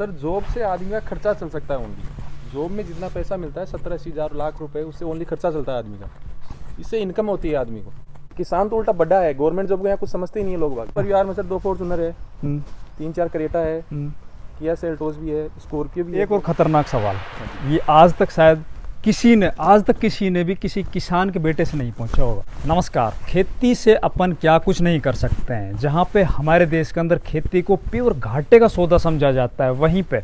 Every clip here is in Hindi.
सर जॉब से आदमी का खर्चा चल सकता है ओनली। जॉब में जितना पैसा मिलता है 70-80 हज़ार लाख रुपए, उससे ओनली खर्चा चलता है आदमी का। इससे इनकम होती है आदमी को। किसान तो उल्टा बड़ा है, गवर्नमेंट जॉब को यहाँ कुछ समझते ही नहीं है लोग बाग। परिवार में सर 2 फॉर्च्यूनर है, 3-4 क्रेटा है, किया सेल्टोस भी है, स्कॉर्पियो भी है। एक और खतरनाक सवाल, ये आज तक किसी ने भी किसी किसान के बेटे से नहीं पूछा होगा। नमस्कार। खेती से अपन क्या कुछ नहीं कर सकते हैं। जहाँ पे हमारे देश के अंदर खेती को प्योर घाटे का सौदा समझा जाता है, वहीं पे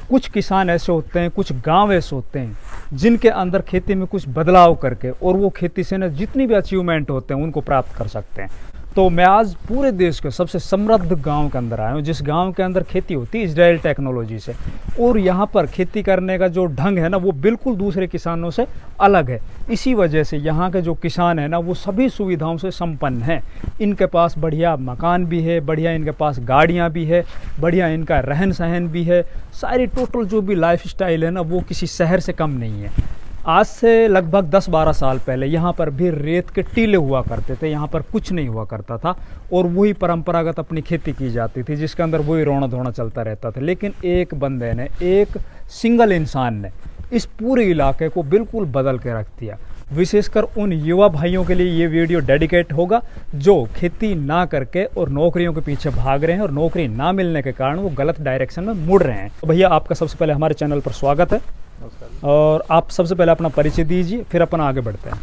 कुछ किसान ऐसे होते हैं, कुछ गांव ऐसे होते हैं जिनके अंदर खेती में कुछ बदलाव करके और वो खेती से ना जितनी भी अचीवमेंट होते हैं उनको प्राप्त कर सकते हैं। तो मैं आज पूरे देश के सबसे समृद्ध गांव के अंदर आया हूँ, जिस गांव के अंदर खेती होती है इजराइल टेक्नोलॉजी से, और यहाँ पर खेती करने का जो ढंग है ना वो बिल्कुल दूसरे किसानों से अलग है। इसी वजह से यहाँ के जो किसान हैं ना वो सभी सुविधाओं से संपन्न हैं। इनके पास बढ़िया मकान भी है, बढ़िया इनके पास गाड़ियाँ भी है, बढ़िया इनका रहन सहन भी है। सारी टोटल जो भी लाइफ स्टाइल है ना वो किसी शहर से कम नहीं है। आज से लगभग 10-12 साल पहले यहाँ पर भी रेत के टीले हुआ करते थे, यहाँ पर कुछ नहीं हुआ करता था और वही परंपरागत अपनी खेती की जाती थी, जिसके अंदर वही रोना धोना चलता रहता था। लेकिन एक बंदे ने, एक सिंगल इंसान ने इस पूरे इलाके को बिल्कुल बदल के रख दिया। विशेषकर उन युवा भाइयों के लिए ये वीडियो डेडिकेट होगा जो खेती ना करके और नौकरियों के पीछे भाग रहे हैं और नौकरी ना मिलने के कारण वो गलत डायरेक्शन में मुड़ रहे हैं। तो भैया आपका सबसे पहले हमारे चैनल पर स्वागत है। नमस्कार। और आप सबसे पहले अपना परिचय दीजिए, फिर अपन आगे बढ़ते हैं।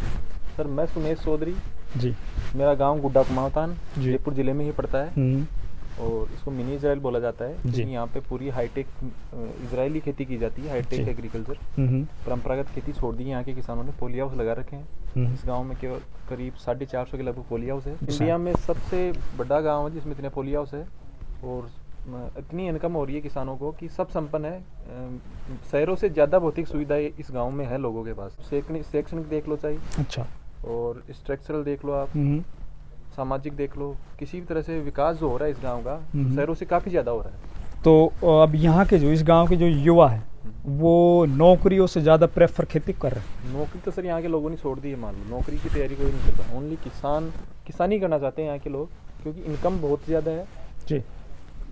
सर मैं सुमेश चौधरी जी। मेरा गांव गुड्डा कुमावतान जी। जयपुर जिले में ही पड़ता है और इसको मिनी इजराइल बोला जाता है क्योंकि यहाँ पे पूरी हाईटेक इजरायली खेती की जाती है, हाईटेक एग्रीकल्चर। परंपरागत खेती छोड़ दी यहाँ के किसानों ने, पोली हाउस लगा रखे हैं। इस गांव में केवल करीब 450 के लगभग पोली हाउस है। इंडिया में सबसे बड़ा गाँव है जिसमें इतने पोली हाउस है और इतनी इनकम हो रही है किसानों को कि सब संपन्न है। शहरों से ज़्यादा भौतिक सुविधाएं इस गांव में है लोगों के पास। शैक्षणिक देख लो चाहिए, अच्छा, और स्ट्रक्चरल देख लो आप, सामाजिक देख लो, किसी भी तरह से विकास जो हो रहा है इस गांव का शहरों से काफ़ी ज़्यादा हो रहा है। तो अब यहाँ के जो इस गांव के जो युवा है वो नौकरियों से ज़्यादा प्रेफर खेती कर रहे हैं। नौकरी तो सर यहाँ के लोगों ने छोड़ दी है, मान लो नौकरी की तैयारी कोई नहीं करता, ओनली किसानी करना चाहते हैं यहाँ के लोग, क्योंकि इनकम बहुत ज़्यादा है जी।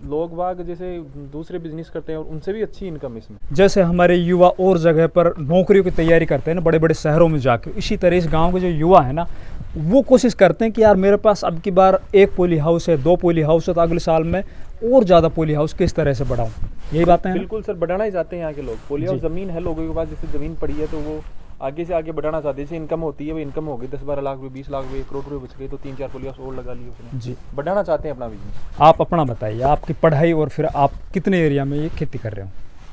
लोग बाग जैसे दूसरे बिजनेस करते हैं और उनसे भी अच्छी इनकम इसमें। जैसे हमारे युवा और जगह पर नौकरियों की तैयारी करते हैं ना बड़े बड़े शहरों में जाके, इसी तरह इस गांव के जो युवा है ना वो कोशिश करते हैं कि यार मेरे पास अब की बार 1 पोली हाउस है, 2 पोली हाउस है, तो अगले साल में और ज़्यादा पोली हाउस किस तरह से बढ़ाऊँ, यही बातें हैं। बिल्कुल सर, बढ़ाना ही चाहते हैं यहाँ के लोग। पोली हाउस ज़मीन है लोगों के पास, जैसे ज़मीन पड़ी है तो वो आगे से आगे बढ़ाना चाहते हैं। जैसे इनकम होती है, वो इनकम हो गई 10-12 लाख रुपये, 20 लाख रुपये, 1 करोड़ रुपये बच गए तो 3-4 पोली हाउस और लगा लिए उसने जी। बढ़ाना चाहते हैं अपना बिजनेस। आप अपना बताइए, आपकी पढ़ाई और फिर आप कितने एरिया में ये खेती कर रहे हो?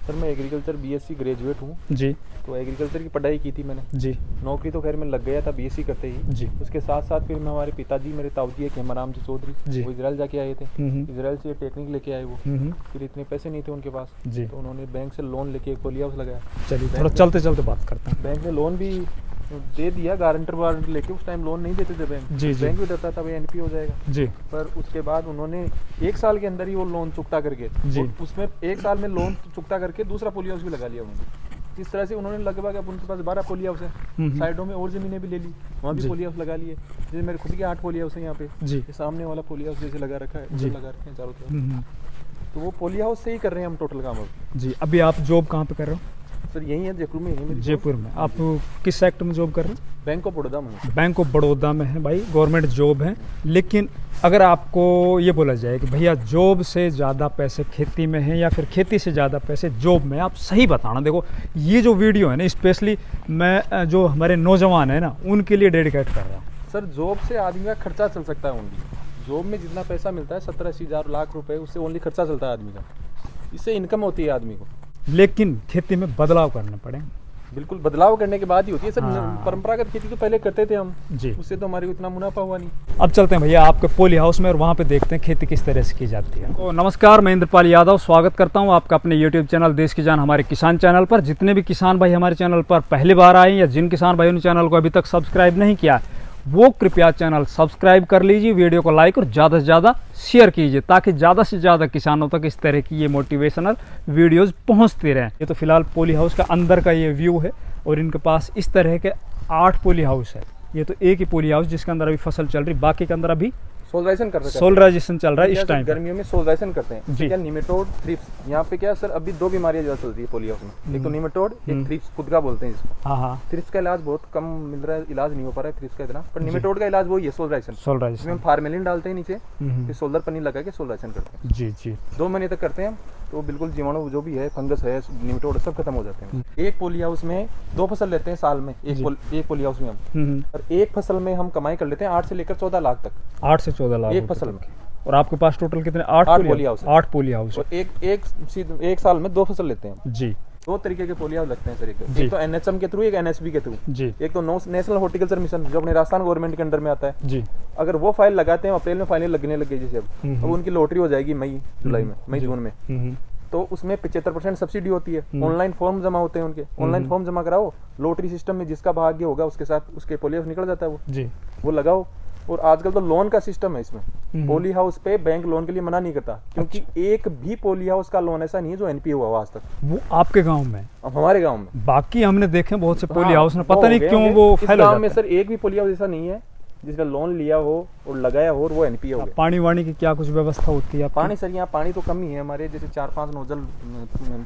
सर मैं एग्रीकल्चर BSc ग्रेजुएट हूँ जी। तो एग्रीकल्चर की पढ़ाई की थी मैंने जी। नौकरी तो खैर मैं लग गया था BSc करते ही जी। उसके साथ साथ फिर मैं हमारे पिताजी, मेरे ताऊजी है हेमाराम जी चौधरी, वो इजराइल जाके आए थे। इजराइल से टेक्निक लेके आए वो, फिर इतने पैसे नहीं थे उनके पास जी, तो उन्होंने बैंक से लोन लेके एक पोली हाउस लगाया। चलिए थोड़ा चलते चलते बात करते हैं। बैंक ने लोन भी दे दिया, गारंटर वारंटर लेके। उस टाइम लोन नहीं देते थे बैंक जी। बैंक भी डरता था भाई NP हो जाएगा जी। पर उसके बाद उन्होंने 1 साल के अंदर ही वो लोन चुकता करके जी, उसमें 1 साल में लोन चुकता करके दूसरा पोली हाउस भी लगा लिया उन्होंने। इस तरह से उन्होंने लगभग, अब उनके पास 12 पोली हाउस है, साइडों में और ज़मीनें भी ले ली, वहाँ भी पोली हाउस लगा लिए। जैसे मेरे खुद के 8 पोली हाउस है यहाँ पे जी। सामने वाला पोली हाउस जैसे लगा रखा है जी, लगा रखे हैं चारों तरफ, तो वो पोली हाउस से ही कर रहे हैं हम टोटल काम अब जी। अभी आप जॉब कहाँ पे कर रहे हो? सर यही है, जयपुर में ही। जयपुर में आप किस सेक्टर में जॉब कर रहे हैं? बैंक ऑफ बड़ौदा में। बैंक ऑफ बड़ौदा में है भाई, गवर्नमेंट जॉब है। लेकिन अगर आपको ये बोला जाए कि भैया जॉब से ज़्यादा पैसे खेती में है या फिर खेती से ज़्यादा पैसे जॉब में, आप सही बताना। देखो ये जो वीडियो है ना स्पेशली मैं जो हमारे नौजवान है ना उनके लिए डेडिकेट कर रहा हूँ। सर जॉब से आदमी का खर्चा चल सकता है ओनली। जॉब में जितना पैसा मिलता है 70-80 हज़ार लाख रुपये, उससे ओनली खर्चा चलता है आदमी का। इससे इनकम होती है आदमी को। लेकिन खेती में बदलाव करने पड़े। बिल्कुल, बदलाव करने के बाद ही होती है सर। परंपरागत खेती तो पहले करते थे हम जी, उससे तो हमारे को इतना मुनाफा हुआ नहीं। अब चलते हैं भैया आपके पोली हाउस में और वहाँ पे देखते हैं खेती किस तरह से की जाती है। तो नमस्कार, मैं इंद्रपाल यादव स्वागत करता हूँ आपका अपने YouTube चैनल देश की जान हमारे किसान चैनल पर। जितने भी किसान भाई हमारे चैनल पर पहली बार आए या जिन किसान भाइयों ने चैनल को अभी तक सब्सक्राइब नहीं किया वो कृपया चैनल सब्सक्राइब कर लीजिए, वीडियो को लाइक और ज़्यादा से ज़्यादा शेयर कीजिए ताकि ज़्यादा से ज़्यादा किसानों तक इस तरह की ये मोटिवेशनल वीडियोस पहुंचते रहें। ये तो फिलहाल पोली हाउस का अंदर का ये व्यू है और इनके पास इस तरह के 8 पोली हाउस है। ये तो एक ही पोली हाउस जिसके अंदर अभी फसल चल रही, बाकी के अंदर अभी सोलराइजेशन कर रहे हैं, सोलराइजेशन चल रहा है इस टाइम। गर्मियों में सोलराइजेशन करते हैं जी। क्या, निमेटोड, थ्रिप्स। यहाँ पे क्या सर अभी 2 बीमारियां ज्यादा चल रही है पोली हाउस में, एक तो निमेटोड, एक थ्रिप्स खुद का बोलते हैं जिसको। हाँ हाँ, थ्रिप्स का इलाज बहुत कम मिल रहा है, इलाज नहीं हो पा रहा है थ्रिप्स का इतना, पर निमेटोड का इलाज वही है सोलराइजेशन। इसमें सोलराइजेशन, हम फार्मेलिन डालते हैं नीचे, फिर सोलर पनीर लगा के सोलराइजेशन करते हैं। जी जी 2 महीने तक करते हैं, तो बिल्कुल जीवाणु जो भी है, फंगस है, निमेटोड सब खत्म हो जाते हैं। एक पोली हाउस में 2 फसल लेते हैं साल में, एक पोली हाउस में हम, और एक फसल में हम कमाई कर लेते हैं 8 से लेकर 14 लाख तक। 8 से 14 लाख एक फसल में। और आपके पास टोटल कितने? 8 पोली हाउस। 8 poly house. और एक साल में 2 फसल लेते हैं हम। जी 2 तरीके के पोली हाउस लगते हैं सर, एक तो NHM के थ्रू, एक NSB के थ्रू। जी एक तो नेशनल हॉर्टिकल्चर मिशन जो अपने राजस्थान गवर्नमेंट के अंडर में आता है। जी अगर वो फाइल लगाते हैं, अप्रैल में फाइलें लगने लग गई जैसे अब उनकी लॉटरी हो जाएगी मई जून में, तो उसमें 75% सब्सिडी होती है। ऑनलाइन फॉर्म जमा होते हैं उनके, ऑनलाइन फॉर्म जमा कराओ, लॉटरी सिस्टम में जिसका भाग्य होगा उसके साथ उसके पोली हाउस निकल जाता है वो लगाओ। और आजकल तो लोन का सिस्टम है इसमें, पोली हाउस पे बैंक लोन के लिए मना नहीं करता, क्योंकि एक भी पोली हाउस का लोन ऐसा नहीं है जो NPA हुआ आज तक। वो आपके गांव में? अब हमारे गांव में, बाकी हमने देखे बहुत से पोली हाँ, हाउस में, पता नहीं क्यों वो इस फेल हो गांव में जाता सर एक भी पोली हाउस ऐसा नहीं है जिसका लोन लिया हो और लगाया हो और वो NPA हो है। गया। पानी वाणी की क्या कुछ व्यवस्था होती है आपकी? पानी सर यहाँ पानी तो कम ही है हमारे, जैसे 4-5 नोजल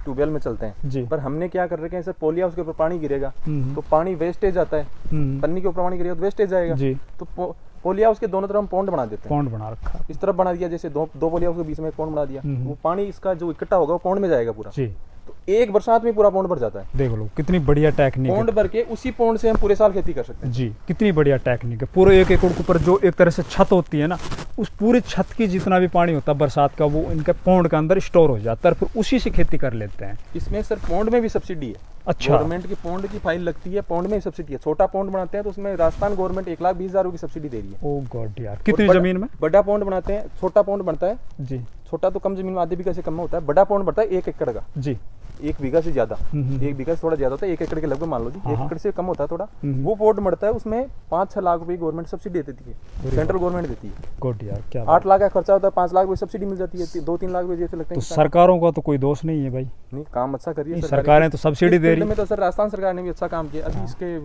ट्यूबवेल में चलते हैं जी। पर हमने क्या कर रखे हैं सर, पोली हाउस के ऊपर पानी गिरेगा तो पानी वेस्टेज आता है, पन्नी के ऊपर पानी गिरेगा तो वेस्टेज जाएगा जी। तो पोली हाउस के दोनों तरफ हम पॉन्ड बना देते हैं। पॉन्ड बना रखा इस तरफ बना दिया, जैसे दो पोली हाउस के बीच में एक पॉन्ड बना दिया, वो पानी इसका जो इकट्ठा होगा वो पॉन्ड में जाएगा पूरा जी। तो एक बरसात में पूरा पॉन्ड भर जाता है। देख लो कितनी बढ़िया टेक्निक है। पॉन्ड भर के उसी पॉन्ड से हम पूरे साल खेती कर सकते हैं। जी कितनी बढ़िया टेक्निक है। पूरे 1 एकड़ के ऊपर जो एक तरह से छत होती है ना, उस पूरे छत की जितना भी पानी होता है बरसात का, वो इनके पॉन्ड के अंदर स्टोर हो जाता है, फिर उसी से खेती कर लेते हैं। इसमें सर पॉन्ड में भी सब्सिडी है। अच्छा, गवर्नमेंट की पॉन्ड की फाइल लगती है, पॉन्ड में सब्सिडी है। छोटा पॉन्ड बनाते हैं तो उसमें राजस्थान गवर्नमेंट 1,20,000 की सब्सिडी दे रही है। ओ गॉड यार, कितनी जमीन में? बड़ा पॉन्ड बनाते हैं, छोटा पॉन्ड बनता है जी। छोटा तो कम जमीन में, आधे बीघा से कम में होता है। बड़ा पॉन्ड बढ़ता है 1 एकड़ का जी। 1 बीघा से ज्यादा, 1 बीघा से थोड़ा ज्यादा होता है, 1 एकड़ के लगभग मान लो जी, 1 एकड़ से कम होता है थोड़ा। वो पॉन्ड बढ़ता है, उसमें 5-6 लाख रुपए गवर्नमेंट सब्सिडी देती है, सेंट्रल गवर्नमेंट देती है। गुड यार, क्या 8 लाख का खर्चा होता है, 5 लाख रुपए सब्सिडी मिल जाती है, 2-3 लाख रुपए जैसे लगते तो हैं। सरकारों का तो कोई दोष नहीं है भाई, नहीं, काम अच्छा कर रही है सरकारें तो सब्सिडी दे रही है। तो सर राजस्थान सरकार ने भी अच्छा काम किया। अभी इसके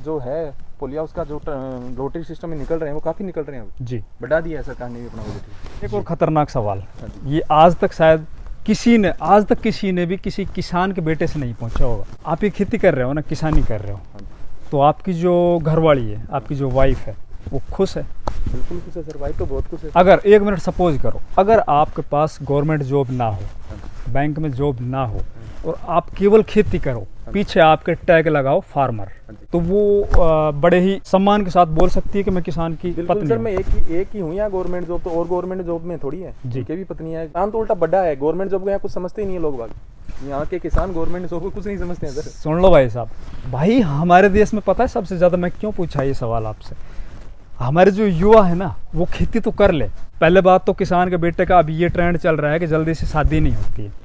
जो है पोली हाउस का जो लॉटरी सिस्टम में निकल रहे हैं वो काफी निकल रहे हैं अभी। जी। बढ़ा दिया है सरकार ने भी अपना लॉटरी। एक और खतरनाक सवाल, ये आज तक शायद किसी ने भी किसी किसान के बेटे से नहीं पहुंचा होगा। आप ये खेती कर रहे हो ना, किसानी कर रहे हो, तो आपकी जो घरवाली है, आपकी जो वाइफ है, वो खुश है? बिल्कुल खुश है सर, वाइफ तो बहुत खुश है। अगर 1 मिनट सपोज करो, अगर आपके पास गवर्नमेंट जॉब ना हो, बैंक में जॉब ना हो, और आप केवल खेती करो, पीछे आपके टैग लगाओ फार्मर, तो वो बड़े ही सम्मान के साथ बोल सकती है कि मैं किसान की पत्नी सर हूं। मैं एक ही हूँ यहाँ, गवर्नमेंट जॉब तो और गवर्नमेंट जॉब में थोड़ी है जी। की भी पत्नी है। काम तो उल्टा बड़ा है, गवर्नमेंट जॉब को यहाँ कुछ समझते ही नहीं है लोग बाग। यहाँ के किसान गवर्नमेंट जॉब को कुछ नहीं समझते हैं सर। सुन लो भाई साहब, भाई हमारे देश में पता है सबसे ज्यादा मैं क्यों पूछा ये सवाल आपसे, हमारे जो युवा है ना वो खेती तो कर ले। पहले बात तो किसान के बेटे का अभी ये ट्रेंड चल रहा है कि जल्दी से शादी नहीं होती है।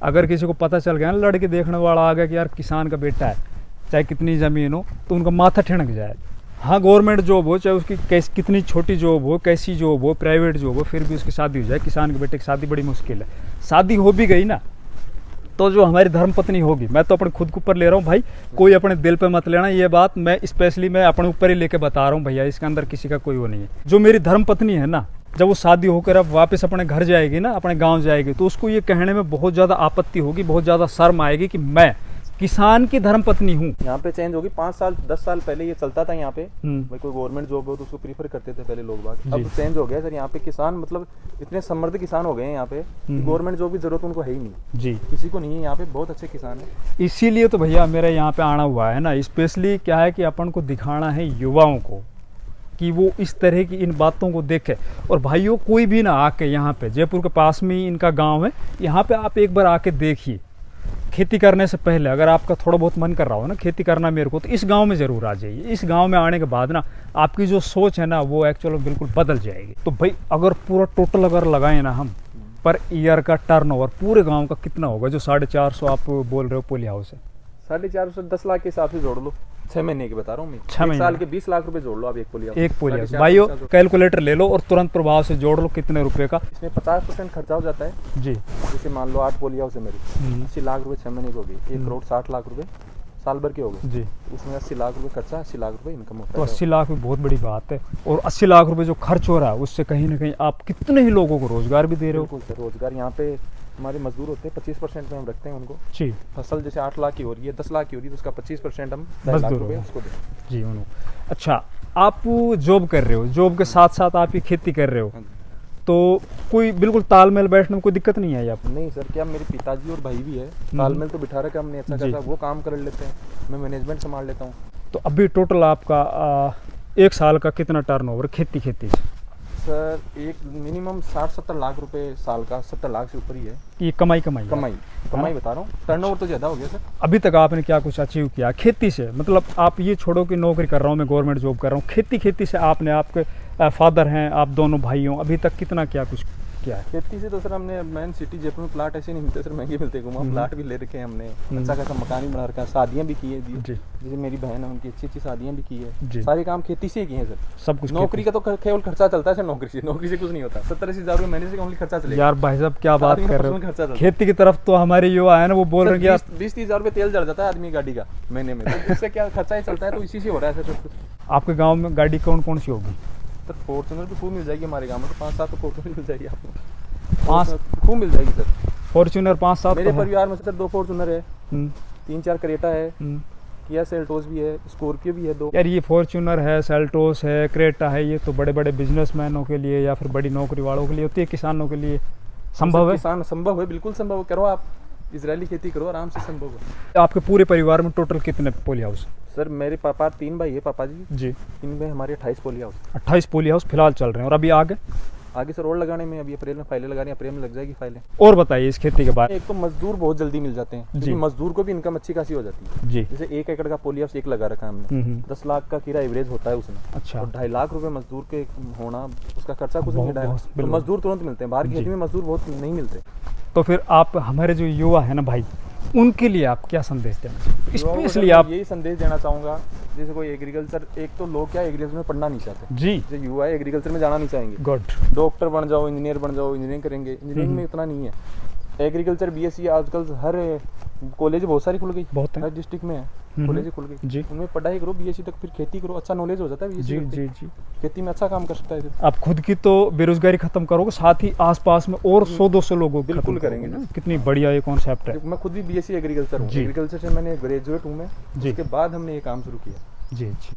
अगर किसी को पता चल गया ना, लड़के देखने वाला आ गया कि यार किसान का बेटा है, चाहे कितनी ज़मीन हो, तो उनका माथा ठिणक जाए। हाँ गवर्नमेंट जॉब हो, चाहे उसकी कितनी छोटी जॉब हो, कैसी जॉब हो, प्राइवेट जॉब हो, फिर भी उसकी शादी हो जाए। किसान के बेटे की शादी बड़ी मुश्किल है। शादी हो भी गई ना, तो जो हमारी धर्मपत्नी होगी, मैं तो अपने खुद के ऊपर ले रहा हूँ भाई, कोई अपने दिल पे मत लेना ये बात, मैं स्पेशली मैं अपने ऊपर ही लेके बता रहा हूँ भैया, इसके अंदर किसी का कोई वो नहीं है। जो मेरी धर्मपत्नी है ना, जब वो शादी होकर अब वापस अपने घर जाएगी ना, अपने गांव जाएगी, तो उसको ये कहने में बहुत ज़्यादा आपत्ति होगी, बहुत ज़्यादा शर्म आएगी कि मैं किसान की धर्मपत्नी हूँ। यहाँ पे चेंज होगी। 5 साल 10 साल पहले ये चलता था यहाँ पे, भाई कोई गवर्नमेंट जॉब हो तो उसको प्रीफर करते थे पहले लोग बाग। अब चेंज हो गया सर, यहाँ पे किसान मतलब इतने समृद्ध किसान हो गए हैं यहाँ पे, गवर्नमेंट जॉब की जरूरत उनको है ही नहीं जी, किसी को नहीं है। यहाँ पे बहुत अच्छे किसान है। इसीलिए तो भैया मेरा यहाँ पे आना हुआ है ना। स्पेशली क्या है कि अपन को दिखाना है युवाओं को कि वो इस तरह की इन बातों को देखे। और भाइयों, कोई भी ना आके यहाँ पे, जयपुर के पास में ही इनका गांव है, यहाँ पे आप एक बार आके देखिए। खेती करने से पहले अगर आपका थोड़ा बहुत मन कर रहा हो ना खेती करना मेरे को, तो इस गांव में ज़रूर आ जाइए। इस गांव में आने के बाद ना आपकी जो सोच है ना वो एक्चुअली बिल्कुल बदल जाएगी। तो भाई अगर पूरा टोटल अगर लगाएं ना हम, पर ईयर का टर्नओवर पूरे गांव का कितना होगा? जो 450 आप बोल रहे हो पोली हाउस है, 450 10 लाख के हिसाब से जोड़ लो, 6 महीने की बता रहा हूँ मैं, 6 महीने साल के 20 लाख रुपए जोड़ लो आप एक पोली हाउस। एक पोली हाउस भाइयों, कैलकुलेटर ले लो और तुरंत प्रभाव से जोड़ लो कितने रुपए का। इसमें 50% खर्चा हो जाता है जी। जैसे मान लो 8 पोली हाउस है मेरी, 80 लाख रुपए 6 महीने की हो गई, 1 करोड़ 60 लाख रुपए साल भर के हो गए जी। उसमें 80 लाख रुपए खर्चा, 80 लाख रुपए इनकम होता तो है। 80 लाख भी बहुत बड़ी बात है। और 80 लाख रुपए जो खर्च हो रहा है उससे कहीं ना कहीं आप कितने ही लोगों को रोजगार भी दे रहे हो। बिल्कुल सर, रोजगार यहाँ पे हमारे मजदूर होते हैं 25% में हम रखते हैं उनको। जी। फसल जैसे 8 लाख की हो रही है, 10 लाख की हो रही है, तो उसका 25% हम 10 लाख मजदूर रुपए हो। उसको दें। जी उनको। अच्छा, आप जॉब कर रहे हो, जॉब के साथ साथ आप ये खेती कर रहे हो, हाँ जी। तो कोई बिल्कुल तालमेल बैठने में कोई दिक्कत नहीं आई आपको? नहीं सर, क्या मेरे पिताजी और भाई भी है, तालमेल तो बिठा रखा हमने अच्छा जी। खासा, वो काम कर लेते हैं, मैं मैनेजमेंट संभाल लेता हूँ। तो अभी टोटल आपका एक साल का कितना टर्नओवर खेती से? सर एक मिनिमम 60-70 लाख रुपए साल का, 70 लाख से ऊपर ही है। ये कमाई कमाई बता रहा हूँ, टर्नओवर तो ज़्यादा हो गया सर। अभी तक आपने क्या कुछ अचीव किया खेती से? मतलब आप ये छोड़ो कि नौकरी कर रहा हूँ मैं, गवर्नमेंट जॉब कर रहा हूँ, खेती से आपने, आपके फादर हैं, आप दोनों भाई हो, अभी तक कितना क्या कुछ किया है? खेती से तो सर हमने मेन सिटी जयपुर में प्लाट ऐसे नहीं मिलते सर, महंगे मिलते घुमा, प्लाट भी ले रखे हैं हमने, अच्छा खासा मकान भी बना रखा है, शादियाँ भी की है जी। जैसे मेरी बहन है उनकी अच्छी शादियाँ भी की जी। है, सारे काम खेती से किए हैं सर। सब कुछ नौकरी का तो केवल खर्चा चलता है सर, नौकरी से कुछ नहीं होता। 70-80 हज़ार रुपये महीने से ओनली खर्चा चलेगा। यार भाई साहब क्या बात कर रहे खर्चा हो, खेती की तरफ तो हमारे युवा है ना, वो बोल रहे हैं कि यार 20-30 हज़ार रुपये तेल जल जाता है आदमी गाड़ी का महीने में, तो इससे क्या खर्चा ही चलता है, तो इसी से हो रहा है सर सब कुछ। आपके गांव में गाड़ी कौन कौन सी होगी? सर फॉर्चुनर भी खूब मिल जाएगी हमारे गाँव में, तो 5-7 तो फॉर्चुनर मिल जाएगी आपको, 5 खूब मिल जाएगी सर। फॉर्च्यूनर 5-7 मेरे परिवार में सर 2 फॉर्चुनर है, हम्म, 3-4 क्रेटा है, हम्म। किया सेल्टोस भी है, स्कॉर्पियो भी है 2। यार ये फॉर्च्यूनर है, सेल्टोस है, क्रेटा है, ये तो बड़े बड़े बिजनेसमैनों के लिए या फिर बड़ी नौकरी वालों के लिए होती है, किसानों के लिए संभव है? किसान संभव है, बिल्कुल संभव है, करो आप इजरायली खेती करो, आराम से संभव है। आपके पूरे परिवार में टोटल कितने पोली हाउस? सर मेरे पापा 3 भाई है पापा जी, जी। इनमें हमारे 28 पोली हाउस। 28 पोली हाउस फिलहाल चल रहे हैं। और अभी आगे सर और लगाने में, अभी अप्रैल में फाइलें लगानी, अप्रैल में लग जाएगी फाइलें। और बताइए इस खेती के बारे एक तो मजदूर बहुत जल्दी मिल जाते हैं, जी। क्योंकि मजदूर को भी इनकम अच्छी खासी हो जाती है। में। जी। जैसे 1 एकड़ का पोली हाउस एक लगा रखा है हमने, 10 लाख का किराया एवरेज होता है उसमें। अच्छा। और 2.5 लाख रुपए मजदूर के होना, उसका खर्चा कुछ नहीं बहुत- है, बहुत- तो मजदूर तुरंत मिलते हैं। बाहर की जी। खेती में मजदूर बहुत नहीं मिलते। तो फिर आप हमारे जो युवा है ना भाई, उनके लिए आप क्या संदेश देना युवाओं को स्पेशली सर आप? मैं यही संदेश देना चाहूँगा, जैसे कोई एग्रीकल्चर, एक तो लोग क्या एग्रीकल्चर में पढ़ना नहीं चाहते, जी। जो युवा है एग्रीकल्चर में जाना नहीं चाहेंगे। गुड। डॉक्टर बन जाओ, इंजीनियर बन जाओ, इंजीनियरिंग करेंगे, इंजीनियरिंग में इतना नहीं है। एग्रीकल्चर बीएससी आजकल हर कॉलेज बहुत सारी खुल गई, बहुत है। हर डिस्ट्रिक्ट में कॉलेज खुल गई, जी। उनमें पढ़ाई करो बीएससी तक, फिर खेती करो, अच्छा नॉलेज हो जाता है बीएससी जी करके। जी जी। खेती में अच्छा काम कर सकता है फिर। आप खुद की तो बेरोजगारी खत्म करोगे, साथ ही आसपास में और 100-200 लोगों को बिल्कुल खत्म करेंगे ना। कितनी बढ़िया ये कॉन्सेप्ट है। मैं खुद भी बीएससी एग्रीकल्चर हूँ, जी। एग्रीकल्चर से मैंने ग्रेजुएट हूँ मैं, जी। उसके बाद हमने ये काम शुरू किया। जी जी।